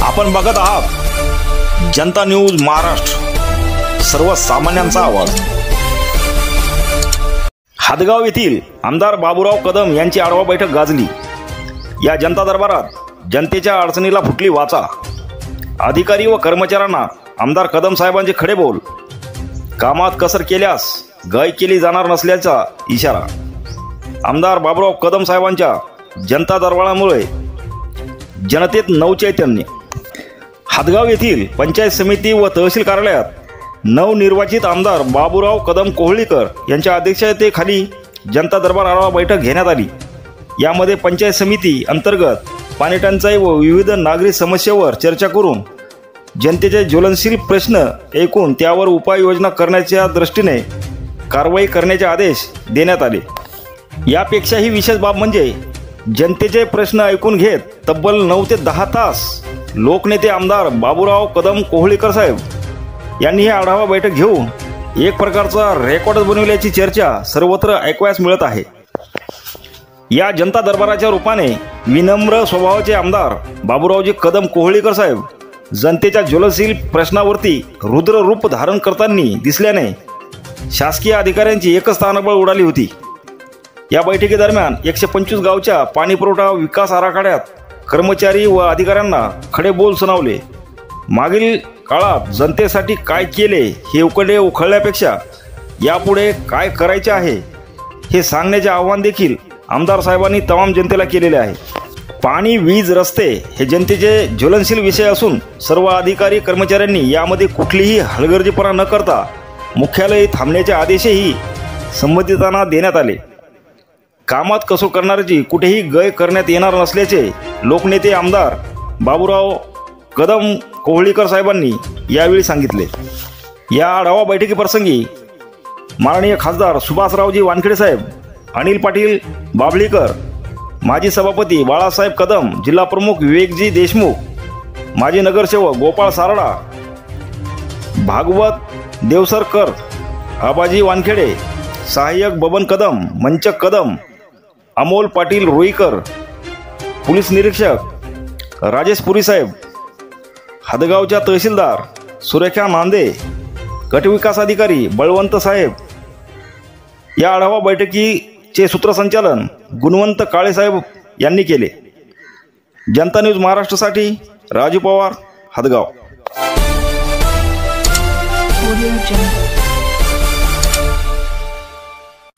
आपण बघत आहात जनता न्यूज महाराष्ट्र, सर्वसामान्यांचा आवाज। हदगाव येथील आमदार बाबूराव कदम यांची आढावा बैठक गाजली। या जनता दरबारात जनतेच्या अडचणीला फुटली वाचा। अधिकारी व कर्मचाऱ्यांना आमदार कदम साहेबांचे खडे बोल, कामात कसर केल्यास गाय केली जाणार नसल्याचा इशारा। आमदार बाबूराव कदम साहेबांच्या जनता दरबारामुळे जनतेत नवचैतन्य। हदगाव येथील पंचायत समिती व तहसील कार्यालयात नवनिर्वाचित आमदार बाबूराव कदम कोहळीकर यांच्या अध्यक्षतेखाली जनता दरबार आढावा बैठक घेण्यात आली। यामध्ये पंचायत समिती अंतर्गत पाणी टंचाई व विविध नागरी समस्येवर चर्चा करून जनतेचे ज्वलनशील प्रश्न ऐकून त्यावर उपाययोजना करण्याच्या दृष्टीने कारवाई करण्याचे आदेश देण्यात आले। यापेक्षाही विशेष बाब म्हणजे जनतेचे प्रश्न ऐकून घेत तब्बल 9 ते 10 तास लोकनेते आमदार बाबूराव कदम कोहळीकर साहेब यांनी ही आढावा बैठक घेऊन एक प्रकारचा रेकॉर्ड बनवल्याची चर्चा सर्वत्र ऐकवायला मिळत आहे। या जनता दरबाराच्या रूपाने विनम्र स्वभावाचे आमदार बाबूरावजी कदम कोहळीकर साहेब जनतेच्या ज्वलनशील प्रश्नावरती रुद्र रूप धारण करताना दिसल्याने शासकीय अधिकाऱ्यांची एकच ताणबळ उडाली होती। या बैठकीदरम्यान 125 गावच्या पाणीपुरवठा विकास आराखड्यात कर्मचारी व अधिकाऱ्यांना खडे बोल सुनावले। मागील काळात जनतेसाठी काय केले हे उकडे उखळल्यापेक्षा यापुढे काय करायचे आहे हे सांगण्याचे आव्हान देखील आमदार साहेबांनी तमाम जनतेला केलेले आहे। पाणी, वीज, रस्ते हे जनतेचे ज्वलनशील विषय असून सर्व अधिकारी कर्मचाऱ्यांनी यामध्ये कुठलीही हलगर्जीपणा न करता मुख्यालय थांबण्याचे आदेशही संबंधितांना देण्यात आले। कामात कसो करणाऱ्याची कुठेही गय करण्यात येणार नसल्याचे लोकनेते आमदार बाबूराव कदम कोहळीकर साहेबांनी यावेळी सांगितले। या आढावा बैठकीप्रसंगी माननीय खासदार सुभाषरावजी वानखेडे साहेब, अनिल पाटील बाभळीकर, माजी सभापती बाळासाहेब कदम, जिल्हा प्रमुख विवेकजी देशमुख, माजी नगरसेवक गोपाळ सारडा, भागवत देवसरकर, आबाजी वानखेडे, सहाय्यक बबन कदम, मंचक कदम, अमोल पाटील रोईकर, पोलीस निरीक्षक राजेश पुरी साहेब, हदगावच्या तहसीलदार सुरेखा नांदे, गटविकास अधिकारी बळवंत साहेब। या आढावा बैठकीचे सूत्रसंचालन गुणवंत काळे साहेब यांनी केले। जनता न्यूज महाराष्ट्रासाठी राजू पवार, हदगाव।